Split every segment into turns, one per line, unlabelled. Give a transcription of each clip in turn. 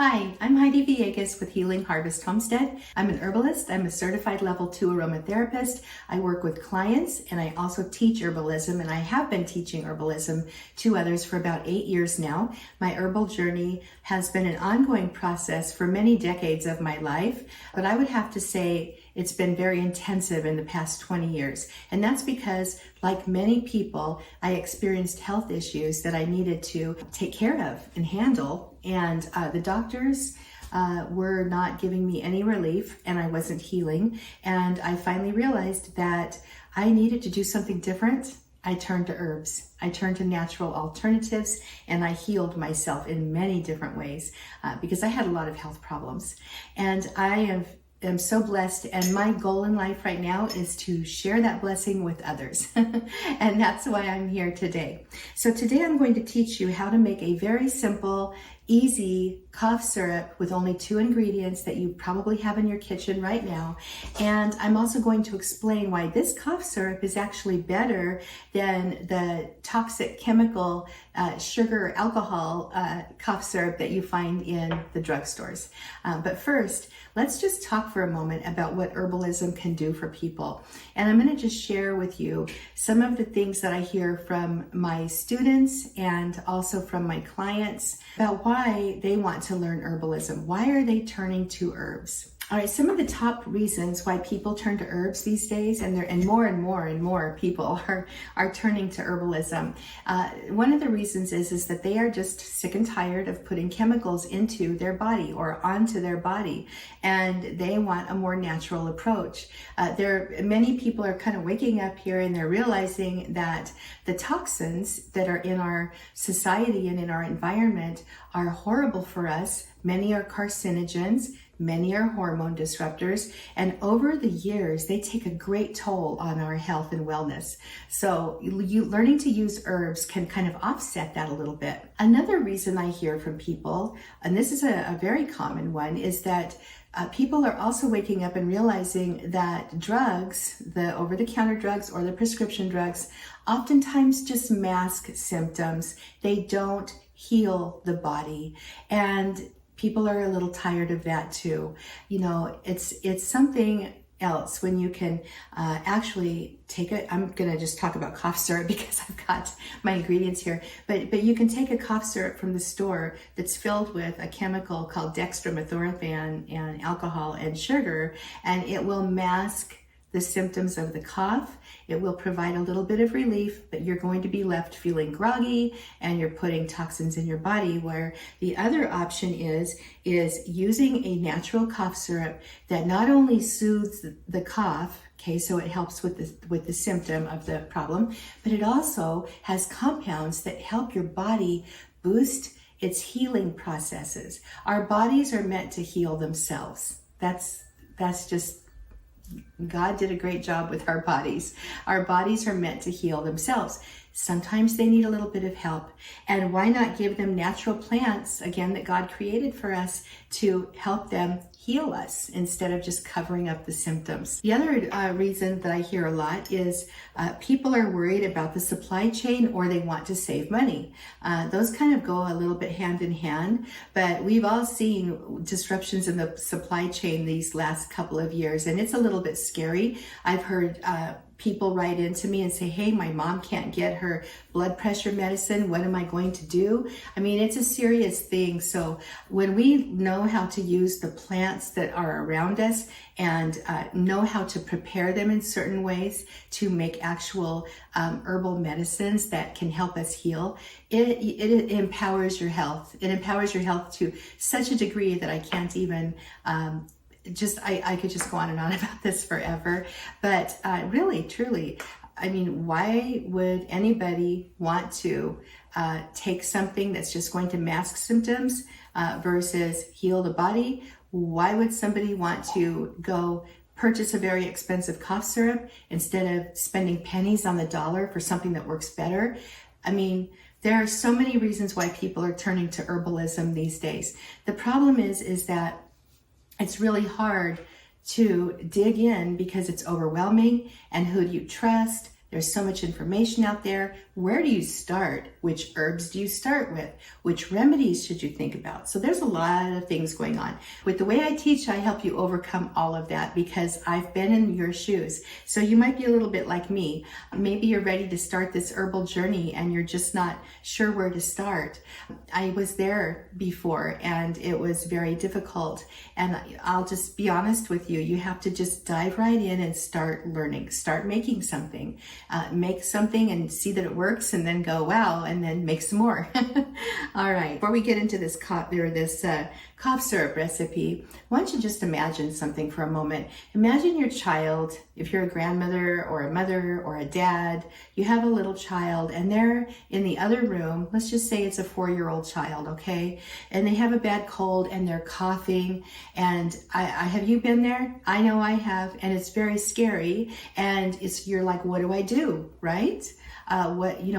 Hi, I'm Heidi Villegas with Healing Harvest Homestead. I'm an herbalist. I'm a certified level 2 aromatherapist. I work with clients and I also teach herbalism, and I have been teaching herbalism to others for about 8 years now. My herbal journey has been an ongoing process for many decades of my life, but I would have to say it's been very intensive in the past 20 years. And that's because, like many people, I experienced health issues that I needed to take care of and handle. And the doctors were not giving me any relief, and I wasn't healing. And I finally realized that I needed to do something different. I turned to herbs. I turned to natural alternatives, and I healed myself in many different ways because I had a lot of health problems. And I am so blessed, and my goal in life right now is to share that blessing with others. And that's why I'm here today. So today I'm going to teach you how to make a very simple, easy cough syrup with only 2 ingredients that you probably have in your kitchen right now. And I'm also going to explain why this cough syrup is actually better than the toxic chemical sugar alcohol cough syrup that you find in the drugstores. But first, let's just talk for a moment about what herbalism can do for people. And I'm going to just share with you some of the things that I hear from my students and also from my clients about why they want to learn herbalism. Why are they turning to herbs? All right, some of the top reasons why people turn to herbs these days, and more people are turning to herbalism. One of the reasons is that they are just sick and tired of putting chemicals into their body or onto their body, and they want a more natural approach. Many people are kind of waking up here, and they're realizing that the toxins that are in our society and in our environment are horrible for us. Many are carcinogens. Many are hormone disruptors, and over the years, they take a great toll on our health and wellness. So learning to use herbs can kind of offset that a little bit. Another reason I hear from people, and this is a very common one, is that people are also waking up and realizing that drugs, the over-the-counter drugs or the prescription drugs, oftentimes just mask symptoms. They don't heal the body. And people are a little tired of that too. You know, it's something else when you can actually take it. I'm gonna just talk about cough syrup because I've got my ingredients here, but you can take a cough syrup from the store that's filled with a chemical called dextromethorphan and alcohol and sugar, and it will mask the symptoms of the cough. It will provide a little bit of relief, but you're going to be left feeling groggy and you're putting toxins in your body, where the other option is using a natural cough syrup that not only soothes the cough, okay, so it helps with the symptom of the problem, but it also has compounds that help your body boost its healing processes. Our bodies are meant to heal themselves. That's just, God did a great job with our bodies. Our bodies are meant to heal themselves. Sometimes they need a little bit of help. And why not give them natural plants, again, that God created for us to help them heal us instead of just covering up the symptoms. The other reason that I hear a lot is people are worried about the supply chain, or they want to save money. Those kind of go a little bit hand in hand, but we've all seen disruptions in the supply chain these last couple of years, and it's a little bit scary. I've heard people write into me and say, hey, my mom can't get her blood pressure medicine. What am I going to do? I mean, it's a serious thing. So when we know how to use the plants that are around us and know how to prepare them in certain ways to make actual herbal medicines that can help us heal, it empowers your health. It empowers your health to such a degree that I can't even I could just go on and on about this forever. But really, truly, I mean, why would anybody want to take something that's just going to mask symptoms versus heal the body? Why would somebody want to go purchase a very expensive cough syrup instead of spending pennies on the dollar for something that works better? I mean, there are so many reasons why people are turning to herbalism these days. The problem is that it's really hard to dig in because it's overwhelming, and who do you trust? There's so much information out there. Where do you start? Which herbs do you start with? Which remedies should you think about? So there's a lot of things going on. With the way I teach, I help you overcome all of that because I've been in your shoes. So you might be a little bit like me. Maybe you're ready to start this herbal journey and you're just not sure where to start. I was there before and it was very difficult. And I'll just be honest with you. You have to just dive right in and start learning, start making something. Make something and see that it works and then go, wow, and then make some more. All right, before we get into this cough syrup recipe, why don't you just imagine something for a moment. Imagine your child, if you're a grandmother or a mother or a dad, you have a little child and they're in the other room. Let's just say it's a 4-year-old child, okay? And they have a bad cold and they're coughing. And have you been there? I know I have, and it's very scary. And you're like, what do I do, right?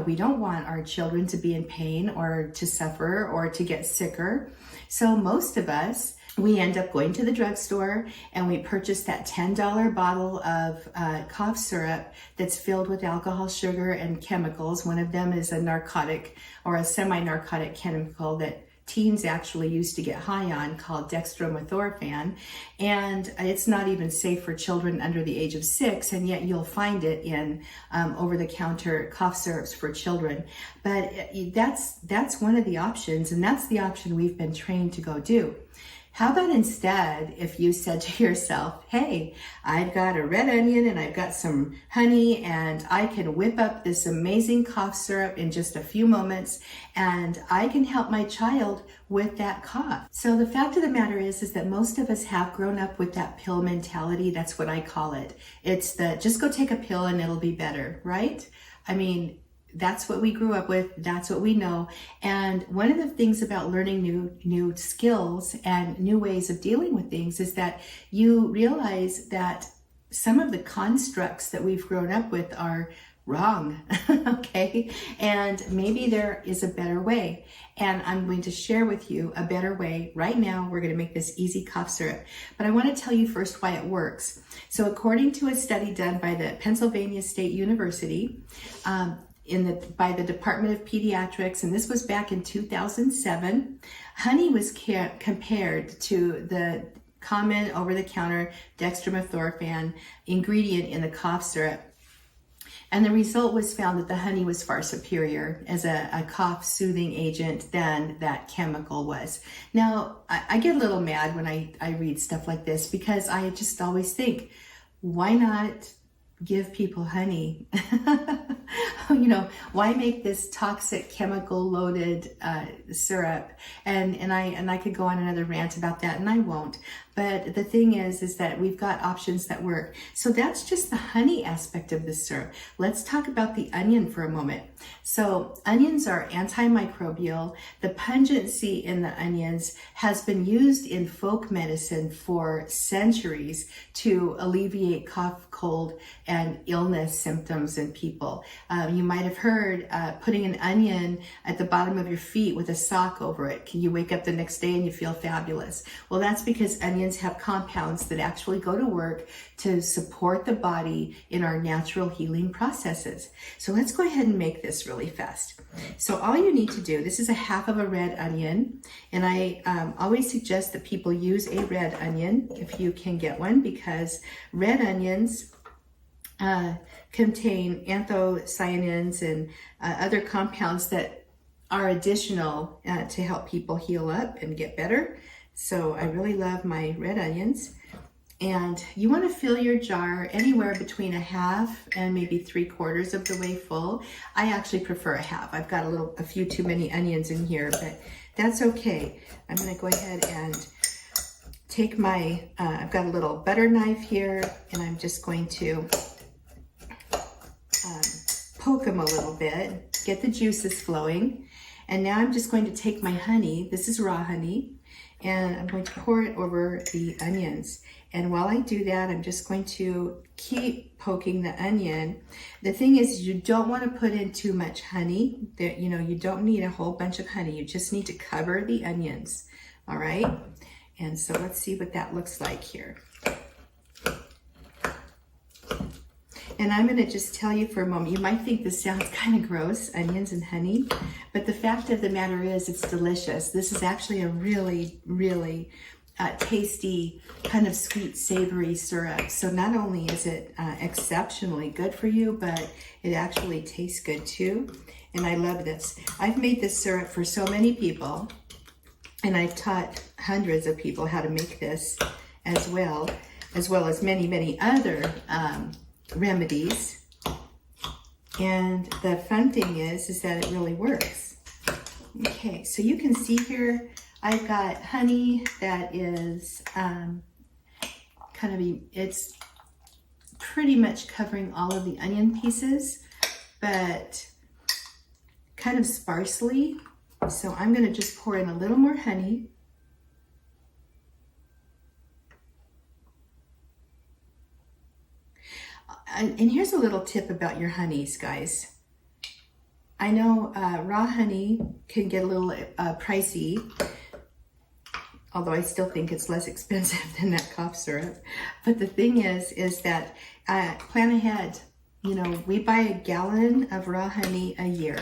We don't want our children to be in pain or to suffer or to get sicker. So most of us, we end up going to the drugstore and we purchase that $10 bottle of cough syrup that's filled with alcohol, sugar, and chemicals. One of them is a narcotic or a semi-narcotic chemical that teens actually used to get high on, called dextromethorphan, and it's not even safe for children under the age of 6, and yet you'll find it in over-the-counter cough syrups for children. But that's one of the options, and that's the option we've been trained to go do. How about instead if you said to yourself, hey, I've got a red onion and I've got some honey and I can whip up this amazing cough syrup in just a few moments and I can help my child with that cough. So the fact of the matter is that most of us have grown up with that pill mentality. That's what I call it. It's just go take a pill and it'll be better, right? I mean, that's what we grew up with. That's what we know. And one of the things about learning new skills and new ways of dealing with things is that you realize that some of the constructs that we've grown up with are wrong, okay? And maybe there is a better way. And I'm going to share with you a better way right now. We're going to make this easy cough syrup. But I want to tell you first why it works. So according to a study done by the Pennsylvania State University, by the Department of Pediatrics, and this was back in 2007, honey was compared to the common over-the-counter dextromethorphan ingredient in the cough syrup. And the result was found that the honey was far superior as a cough soothing agent than that chemical was. Now, I get a little mad when I read stuff like this because I just always think, why not give people honey? Why make this toxic chemical loaded syrup? And I could go on another rant about that, and I won't. But the thing is that we've got options that work. So that's just the honey aspect of the syrup. Let's talk about the onion for a moment. So onions are antimicrobial. The pungency in the onions has been used in folk medicine for centuries to alleviate cough, cold, and illness symptoms in people. You might have heard putting an onion at the bottom of your feet with a sock over it. Can you wake up the next day and you feel fabulous? Well, that's because onions have compounds that actually go to work to support the body in our natural healing processes. So let's go ahead and make this really fast. So all you need to do, this is a half of a red onion, and I always suggest that people use a red onion if you can get one, because red onions contain anthocyanins and other compounds that are additional to help people heal up and get better. So I really love my red onions. And you want to fill your jar anywhere between a half and maybe 3/4 of the way full. I actually prefer a half. I've got a few too many onions in here, but that's okay. I'm going to go ahead and take I've got a little butter knife here, and I'm just going to poke them a little bit, get the juices flowing. And now I'm just going to take my honey, this is raw honey, and I'm going to pour it over the onions. And while I do that, I'm just going to keep poking the onion. The thing is, you don't want to put in too much honey. You don't need a whole bunch of honey. You just need to cover the onions, all right? And so let's see what that looks like here. And I'm going to just tell you for a moment, you might think this sounds kind of gross, onions and honey, but the fact of the matter is it's delicious. This is actually a really, really tasty, kind of sweet, savory syrup. So not only is it exceptionally good for you, but it actually tastes good too. And I love this. I've made this syrup for so many people, and I've taught hundreds of people how to make this as well as many, many other remedies. And the fun thing is that it really works. Okay, so you can see here, I've got honey that is it's pretty much covering all of the onion pieces, but kind of sparsely. So I'm going to just pour in a little more honey. And here's a little tip about your honeys, guys. I know raw honey can get a little pricey, although I still think it's less expensive than that cough syrup. But the thing is that plan ahead. You know, we buy a gallon of raw honey a year.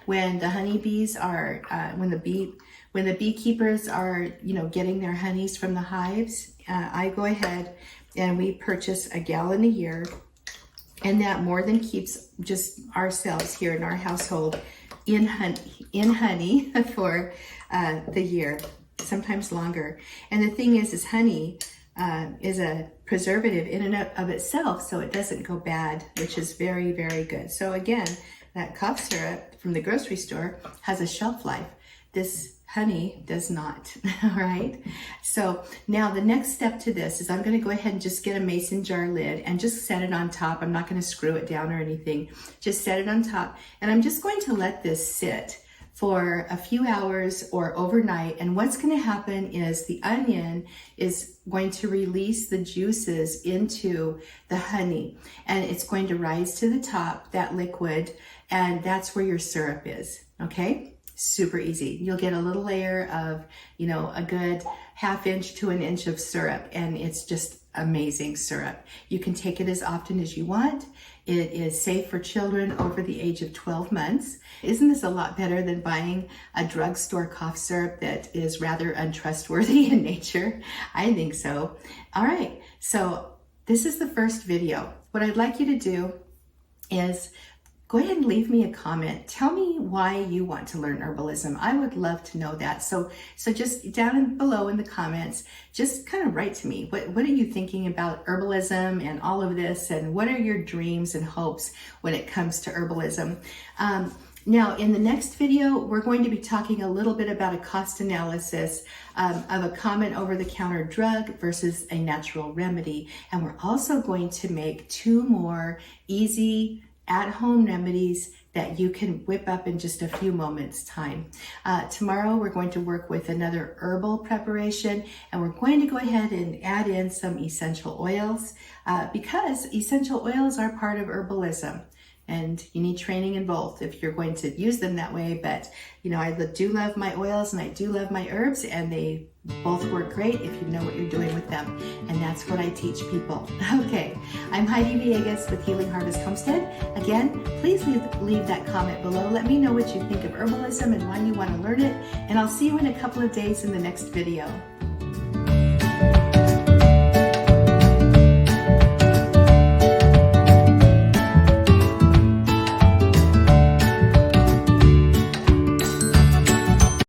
When the honeybees are, when the beekeepers are, you know, getting their honeys from the hives, I go ahead and we purchase a gallon a year, and that more than keeps just ourselves here in our household in honey for the year, sometimes longer. And the thing is honey is a preservative in and of itself, so it doesn't go bad, which is very, very good. So again, that cough syrup from the grocery store has a shelf life. This honey does not, all right? So now the next step to this is I'm gonna go ahead and just get a mason jar lid and just set it on top. I'm not gonna screw it down or anything. Just set it on top. And I'm just going to let this sit for a few hours or overnight. And what's going to happen is the onion is going to release the juices into the honey, and it's going to rise to the top, that liquid, and that's where your syrup is. Okay? Super easy. You'll get a little layer of, you know, a good ½ inch to an inch of syrup, and it's just amazing syrup. You can take it as often as you want. It is safe for children over the age of 12 months. Isn't this a lot better than buying a drugstore cough syrup that is rather untrustworthy in nature? I think so. All right, so this is the first video. What I'd like you to do is go ahead and leave me a comment. Tell me why you want to learn herbalism. I would love to know that. So just down below in the comments, just kind of write to me. What are you thinking about herbalism and all of this? And what are your dreams and hopes when it comes to herbalism? Now, in the next video, we're going to be talking a little bit about a cost analysis of a common over-the-counter drug versus a natural remedy. And we're also going to make 2 more easy at-home remedies that you can whip up in just a few moments time. Tomorrow we're going to work with another herbal preparation, and we're going to go ahead and add in some essential oils because essential oils are part of herbalism. And you need training in both if you're going to use them that way. But, you know, I do love my oils and I do love my herbs, and they both work great if you know what you're doing with them. And that's what I teach people. Okay, I'm Heidi Villegas with Healing Harvest Homestead. Again, please leave that comment below. Let me know what you think of herbalism and why you want to learn it. And I'll see you in a couple of days in the next video.